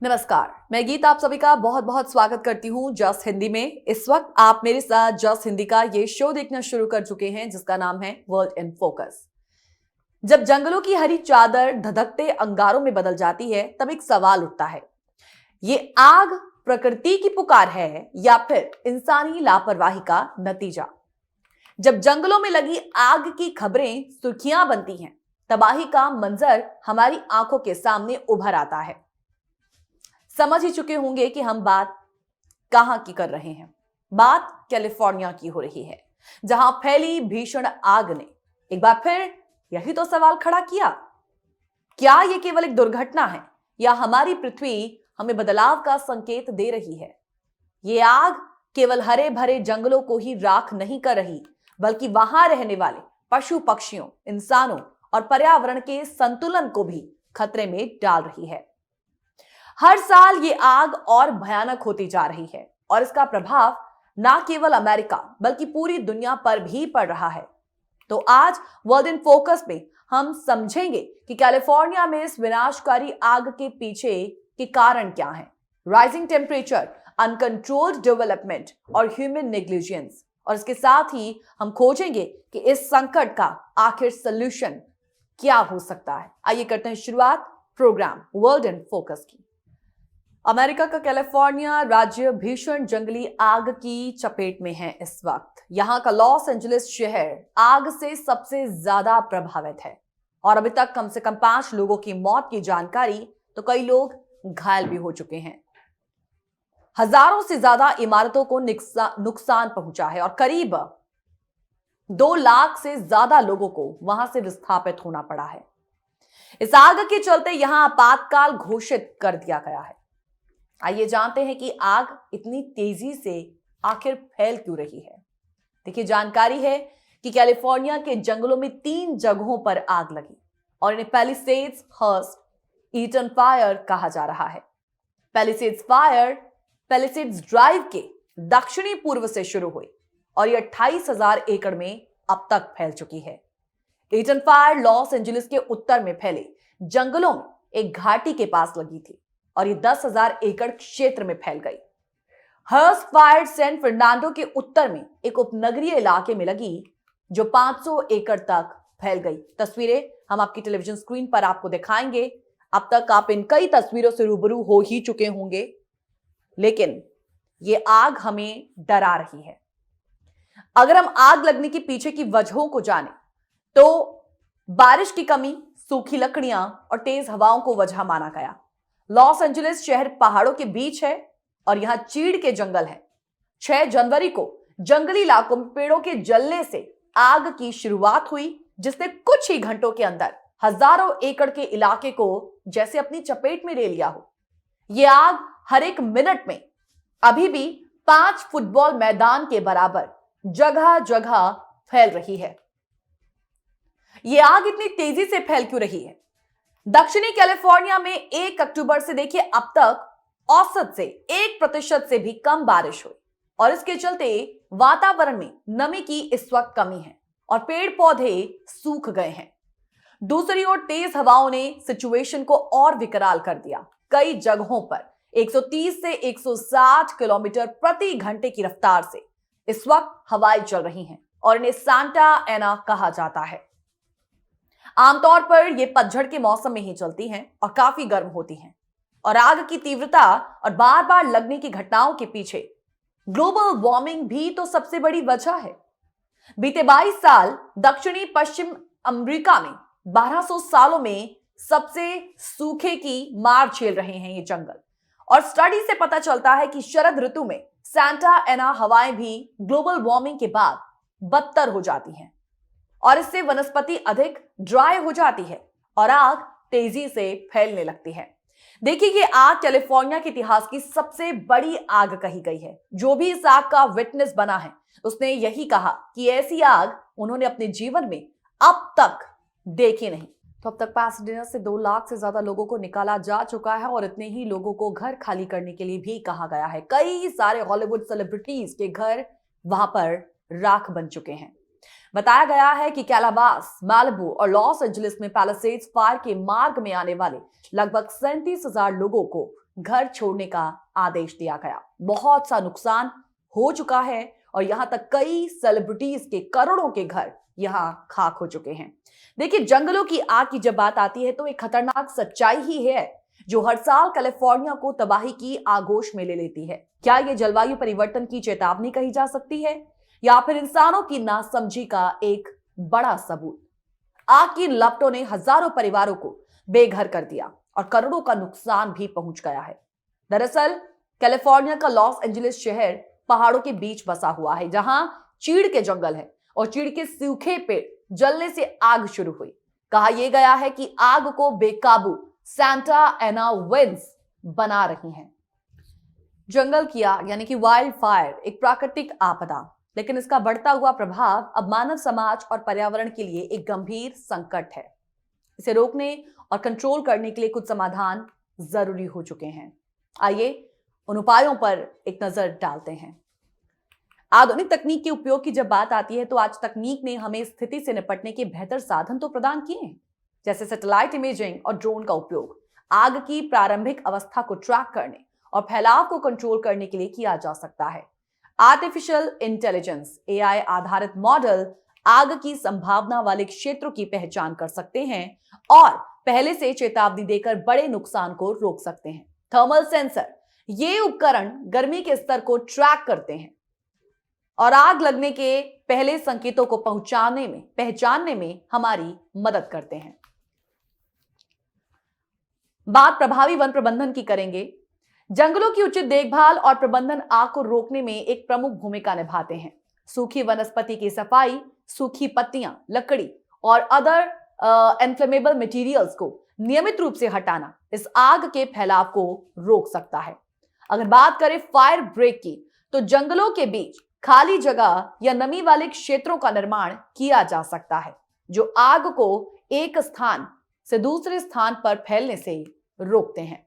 नमस्कार, मैं गीत आप सभी का बहुत बहुत स्वागत करती हूँ जस्ट हिंदी में। इस वक्त आप मेरे साथ जस्ट हिंदी का ये शो देखना शुरू कर चुके हैं जिसका नाम है वर्ल्ड इन फोकस। जब जंगलों की हरी चादर धधकते अंगारों में बदल जाती है तब एक सवाल उठता है, ये आग प्रकृति की पुकार है या फिर इंसानी लापरवाही का नतीजा। जब जंगलों में लगी आग की खबरें सुर्खियां बनती हैं, तबाही का मंजर हमारी आंखों के सामने उभर आता है। समझ ही चुके होंगे कि हम बात कहां की कर रहे हैं। बात कैलिफोर्निया की हो रही है, जहां फैली भीषण आग ने एक बार फिर यही तो सवाल खड़ा किया, क्या यह केवल एक दुर्घटना है या हमारी पृथ्वी हमें बदलाव का संकेत दे रही है। यह आग केवल हरे भरे जंगलों को ही राख नहीं कर रही, बल्कि वहां रहने वाले पशु पक्षियों, इंसानों और पर्यावरण के संतुलन को भी खतरे में डाल रही है। हर साल ये आग और भयानक होती जा रही है और इसका प्रभाव ना केवल अमेरिका बल्कि पूरी दुनिया पर भी पड़ रहा है। तो आज वर्ल्ड इन फोकस में हम समझेंगे कि कैलिफोर्निया में इस विनाशकारी आग के पीछे के कारण क्या हैं। राइजिंग टेम्परेचर, अनकंट्रोल्ड डेवलपमेंट और ह्यूमन नेग्लिजेंस। और इसके साथ ही हम खोजेंगे कि इस संकट का आखिर सॉल्यूशन क्या हो सकता है। आइए करते हैं शुरुआत प्रोग्राम वर्ल्ड इन फोकस की। अमेरिका का कैलिफोर्निया राज्य भीषण जंगली आग की चपेट में है इस वक्त। यहां का लॉस एंजलिस शहर आग से सबसे ज्यादा प्रभावित है और अभी तक कम से कम 5 लोगों की मौत की जानकारी, तो कई लोग घायल भी हो चुके हैं। हजारों से ज्यादा इमारतों को नुकसान पहुंचा है और करीब 2 लाख से ज्यादा लोगों को वहां से विस्थापित होना पड़ा है। इस आग के चलते यहां आपातकाल घोषित कर दिया गया है। आइए जानते हैं कि आग इतनी तेजी से आखिर फैल क्यों रही है। देखिए, जानकारी है कि कैलिफोर्निया के जंगलों में 3 जगहों पर आग लगी और इन्हें पैलिसेड्स, हर्स्ट, ईटन फायर कहा जा रहा है। पैलिसेड्स फायर पैलिसेड्स ड्राइव के दक्षिणी पूर्व से शुरू हुई और यह 28,000 एकड़ में अब तक फैल चुकी है। ईटन फायर लॉस एंजलिस के उत्तर में फैले जंगलों में एक घाटी के पास लगी थी और ये 10,000 एकड़ क्षेत्र में फैल गई। हर्स्ट फायर सैन फर्नांडो के उत्तर में एक उपनगरीय इलाके में लगी जो 500 एकड़ तक फैल गई। तस्वीरें हम आपकी टेलीविजन स्क्रीन पर आपको दिखाएंगे। अब तक आप इन कई तस्वीरों से रूबरू हो ही चुके होंगे, लेकिन ये आग हमें डरा रही है। अगर हम आग लगने के पीछे की वजहों को जानें तो बारिश की कमी, सूखी लकड़ियां और तेज हवाओं को वजह माना गया। लॉस एंजलिस शहर पहाड़ों के बीच है और यहां चीड़ के जंगल हैं। 6 जनवरी को जंगली इलाकों में पेड़ों के जलने से आग की शुरुआत हुई, जिसने कुछ ही घंटों के अंदर हजारों एकड़ के इलाके को जैसे अपनी चपेट में ले लिया हो। यह आग हर एक मिनट में अभी भी 5 फुटबॉल मैदान के बराबर जगह जगह फैल रही है। यह आग इतनी तेजी से फैल क्यों रही है? दक्षिणी कैलिफोर्निया में 1 अक्टूबर से देखिए अब तक औसत से 1% से भी कम बारिश हुई और इसके चलते वातावरण में नमी की इस वक्त कमी है और पेड़ पौधे सूख गए हैं। दूसरी ओर तेज हवाओं ने सिचुएशन को और विकराल कर दिया। कई जगहों पर 130 से 160 किलोमीटर प्रति घंटे की रफ्तार से इस वक्त हवाएं चल रही हैं और इन्हें सांता एना कहा जाता है। आमतौर पर यह पतझड़ के मौसम में ही चलती हैं और काफी गर्म होती हैं और आग की तीव्रता और बार बार लगने की घटनाओं के पीछे ग्लोबल वार्मिंग भी तो सबसे बड़ी वजह है। बीते 22 साल दक्षिणी पश्चिम अमेरिका में 1200 सालों में सबसे सूखे की मार झेल रहे हैं ये जंगल और स्टडी से पता चलता है कि शरद ऋतु में सांता एना हवाएं भी ग्लोबल वार्मिंग के बाद बदतर हो जाती हैं और इससे वनस्पति अधिक ड्राई हो जाती है और आग तेजी से फैलने लगती है। देखिए, ये आग कैलिफोर्निया के इतिहास की सबसे बड़ी आग कही गई है। जो भी इस आग का विटनेस बना है उसने यही कहा कि ऐसी आग उन्होंने अपने जीवन में अब तक देखी नहीं। तो अब तक पैसाडेना से 2 लाख से ज्यादा लोगों को निकाला जा चुका है और इतने ही लोगों को घर खाली करने के लिए भी कहा गया है। कई सारे हॉलीवुड सेलिब्रिटीज के घर वहां पर राख बन चुके हैं। बताया गया है कि कैलाबास, मालिबू और लॉस एंजलिस में पैलिसेड्स फायर के मार्ग में आने वाले लगभग 37,000 लोगों को घर छोड़ने का आदेश दिया गया। बहुत सा नुकसान हो चुका है और यहां तक कई सेलिब्रिटीज के करोड़ों के घर यहां खाक हो चुके हैं। देखिए, जंगलों की आग की जब बात आती है तो एक खतरनाक सच्चाई ही है जो हर साल कैलिफोर्निया को तबाही की आगोश में ले लेती है। क्या यह जलवायु परिवर्तन की चेतावनी कही जा सकती है या फिर इंसानों की नासमझी का एक बड़ा सबूत? आग की लपटों ने हजारों परिवारों को बेघर कर दिया और करोड़ों का नुकसान भी पहुंच गया है। दरअसल कैलिफोर्निया का लॉस एंजलिस शहर पहाड़ों के बीच बसा हुआ है, जहां चीड़ के जंगल है और चीड़ के सूखे पेड़ जलने से आग शुरू हुई। कहा यह गया है कि आग को बेकाबू सांता एना विंड्स बना रही हैं। जंगल की आग यानी कि वाइल्ड फायर एक प्राकृतिक आपदा, लेकिन इसका बढ़ता हुआ प्रभाव अब मानव समाज और पर्यावरण के लिए एक गंभीर संकट है। इसे रोकने और कंट्रोल करने के लिए कुछ समाधान जरूरी हो चुके हैं। आइए उन उपायों पर एक नजर डालते हैं। आधुनिक तकनीक के उपयोग की जब बात आती है तो आज तकनीक ने हमें इस स्थिति से निपटने के बेहतर साधन तो प्रदान किए हैं, जैसे सैटेलाइट इमेजिंग और ड्रोन का उपयोग आग की प्रारंभिक अवस्था को ट्रैक करने और फैलाव को कंट्रोल करने के लिए किया जा सकता है। आर्टिफिशियल इंटेलिजेंस एआई आधारित मॉडल आग की संभावना वाले क्षेत्रों की पहचान कर सकते हैं और पहले से चेतावनी देकर बड़े नुकसान को रोक सकते हैं। थर्मल सेंसर ये उपकरण गर्मी के स्तर को ट्रैक करते हैं और आग लगने के पहले संकेतों को पहचानने में हमारी मदद करते हैं। बात प्रभावी वन प्रबंधन की करेंगे। जंगलों की उचित देखभाल और प्रबंधन आग को रोकने में एक प्रमुख भूमिका निभाते हैं। सूखी वनस्पति की सफाई, सूखी पत्तियां, लकड़ी और अदर इन्फ्लेमेबल मटेरियल्स को नियमित रूप से हटाना इस आग के फैलाव को रोक सकता है। अगर बात करें फायर ब्रेक की, तो जंगलों के बीच खाली जगह या नमी वाले क्षेत्रों का निर्माण किया जा सकता है जो आग को एक स्थान से दूसरे स्थान पर फैलने से रोकते हैं।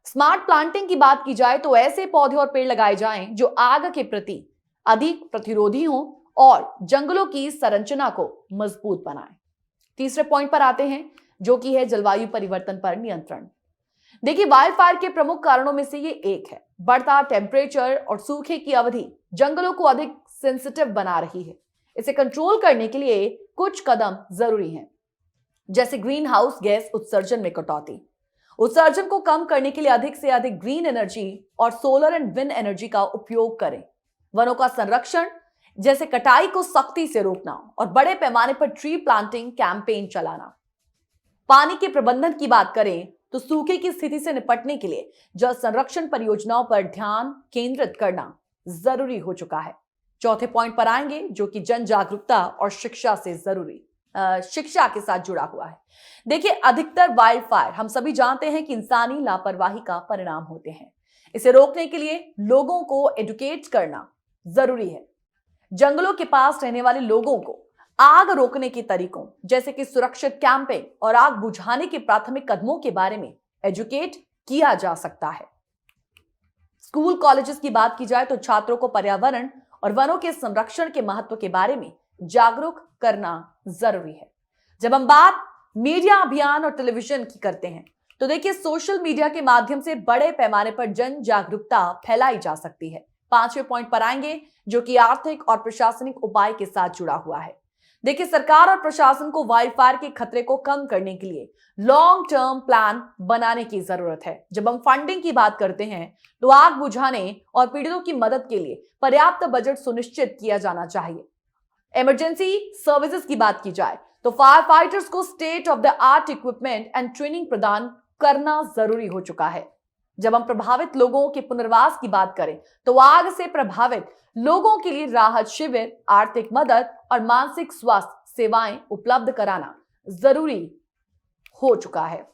स्मार्ट प्लांटिंग की बात की जाए तो ऐसे पौधे और पेड़ लगाए जाएं जो आग के प्रति अधिक प्रतिरोधी हों और जंगलों की संरचना को मजबूत बनाएं। तीसरे पॉइंट पर आते हैं जो कि है जलवायु परिवर्तन पर नियंत्रण। देखिए, वाइल्ड फायर के प्रमुख कारणों में से ये एक है। बढ़ता टेम्परेचर और सूखे की अवधि जंगलों को अधिक सेंसिटिव बना रही है। इसे कंट्रोल करने के लिए कुछ कदम जरूरी हैं, जैसे ग्रीन हाउस गैस उत्सर्जन में कटौती, उत्सर्जन को कम करने के लिए अधिक से अधिक ग्रीन एनर्जी और सोलर एंड विंड एनर्जी का उपयोग करें, वनों का संरक्षण जैसे कटाई को सख्ती से रोकना और बड़े पैमाने पर ट्री प्लांटिंग कैंपेन चलाना। पानी के प्रबंधन की बात करें तो सूखे की स्थिति से निपटने के लिए जल संरक्षण परियोजनाओं पर ध्यान केंद्रित करना जरूरी हो चुका है। चौथे पॉइंट पर आएंगे जो कि जन जागरूकता और शिक्षा के साथ जुड़ा हुआ है। देखिए, अधिकतर वाइल्ड फायर हम सभी जानते हैं कि इंसानी लापरवाही का परिणाम होते हैं। इसे रोकने के लिए लोगों को एडुकेट करना जरूरी है। जंगलों के पास रहने वाले लोगों को आग रोकने के तरीकों जैसे कि सुरक्षित कैंपिंग और आग बुझाने के प्राथमिक कदमों के बारे में एजुकेट किया जा सकता है। स्कूल कॉलेजेस की बात की जाए तो छात्रों को पर्यावरण और वनों के संरक्षण के महत्व के बारे में जागरूक करना जरूरी है। जब हम बात मीडिया अभियान और टेलीविजन की करते हैं तो देखिए, सोशल मीडिया के माध्यम से बड़े पैमाने पर जन जागरूकता फैलाई जा सकती है। पांचवें पॉइंट पर आएंगे जो कि आर्थिक और प्रशासनिक उपाय के साथ जुड़ा हुआ है। देखिए, सरकार और प्रशासन को वाइल्ड फायर के खतरे को कम करने के लिए लॉन्ग टर्म प्लान बनाने की जरूरत है। जब हम फंडिंग की बात करते हैं तो आग बुझाने और पीड़ितों की मदद के लिए पर्याप्त बजट सुनिश्चित किया जाना चाहिए। इमरजेंसी सर्विसेज की बात की जाए तो फायर फाइटर्स को state of the art equipment and training प्रदान करना जरूरी हो चुका है। जब हम प्रभावित लोगों के पुनर्वास की बात करें तो आग से प्रभावित लोगों के लिए राहत शिविर, आर्थिक मदद और मानसिक स्वास्थ्य सेवाएं उपलब्ध कराना जरूरी हो चुका है।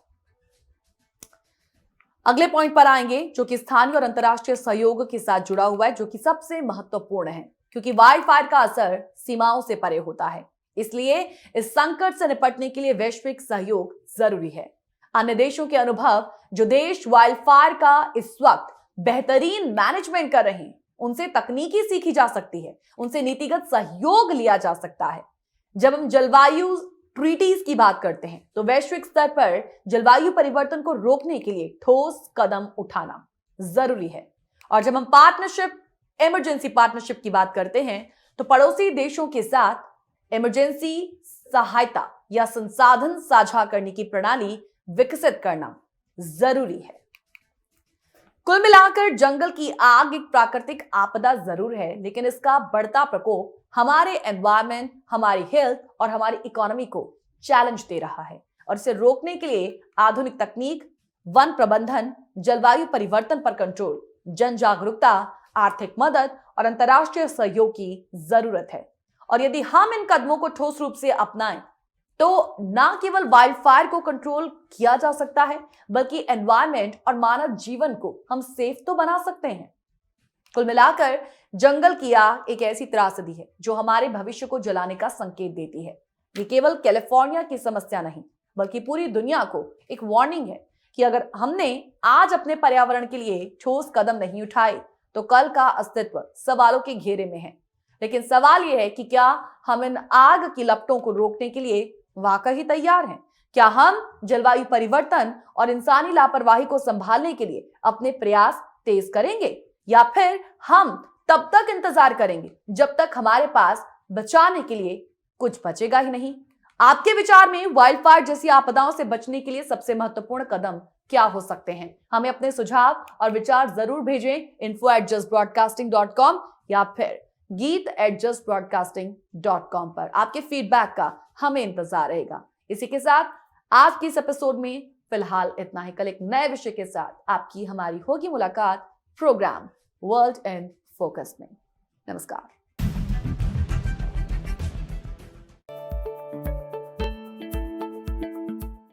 अगले पॉइंट पर आएंगे जो कि स्थानीय और अंतर्राष्ट्रीय सहयोग के साथ जुड़ा हुआ है, जो कि सबसे महत्वपूर्ण है क्योंकि वाइल्ड फायर का असर सीमाओं से परे होता है। इसलिए इस संकट से निपटने के लिए वैश्विक सहयोग जरूरी है। अन्य देशों के अनुभव जो देश वाइल्ड फायर का इस वक्त बेहतरीन मैनेजमेंट कर रहे हैं, उनसे तकनीकी सीखी जा सकती है, उनसे नीतिगत सहयोग लिया जा सकता है। जब हम जलवायु ट्रीटीज की बात करते हैं तो वैश्विक स्तर पर जलवायु परिवर्तन को रोकने के लिए ठोस कदम उठाना जरूरी है। और जब हम पार्टनरशिप, इमरजेंसी पार्टनरशिप की बात करते हैं तो पड़ोसी देशों के साथ इमरजेंसी सहायता या संसाधन साझा करने की प्रणाली विकसित करना जरूरी है। कुल मिलाकर जंगल की आग एक प्राकृतिक आपदा जरूर है, लेकिन इसका बढ़ता प्रकोप हमारे एनवायरनमेंट, हमारी हेल्थ और हमारी इकोनॉमी को चैलेंज दे रहा है। और इसे रोकने के लिए आधुनिक तकनीक, वन प्रबंधन, जलवायु परिवर्तन पर कंट्रोल, जन जागरूकता, आर्थिक मदद और अंतर्राष्ट्रीय सहयोग की जरूरत है। और यदि हम इन कदमों को ठोस रूप से अपनाएं तो न केवल वाइल्ड फायर को कंट्रोल किया जा सकता है, बल्कि एनवायरनमेंट और मानव जीवन को हम सेफ तो बना सकते हैं। कुल मिलाकर जंगल की आग एक ऐसी त्रासदी है जो हमारे भविष्य को जलाने का संकेत देती है। ये केवल कैलिफोर्निया की समस्या नहीं, बल्कि पूरी दुनिया को एक वार्निंग है कि अगर हमने आज अपने पर्यावरण के लिए ठोस कदम नहीं उठाए तो कल का अस्तित्व सवालों के घेरे में है। लेकिन सवाल यह है कि क्या हम इन आग की लपटों को रोकने के लिए वाकई तैयार हैं? क्या हम जलवायु परिवर्तन और इंसानी लापरवाही को संभालने के लिए अपने प्रयास तेज करेंगे, या फिर हम तब तक इंतजार करेंगे जब तक हमारे पास बचाने के लिए कुछ बचेगा ही नहीं? आपके विचार में वाइल्ड फायर जैसी आपदाओं से बचने के लिए सबसे महत्वपूर्ण कदम क्या हो सकते हैं? हमें अपने सुझाव और विचार जरूर भेजें info@justbroadcasting.com या फिर geet@justbroadcasting.com पर। आपके फीडबैक का हमें इंतजार रहेगा। इसी के साथ आज की इस एपिसोड में फिलहाल इतना ही। कल एक नए विषय के साथ आपकी हमारी होगी मुलाकात प्रोग्राम वर्ल्ड इन फोकस में। नमस्कार।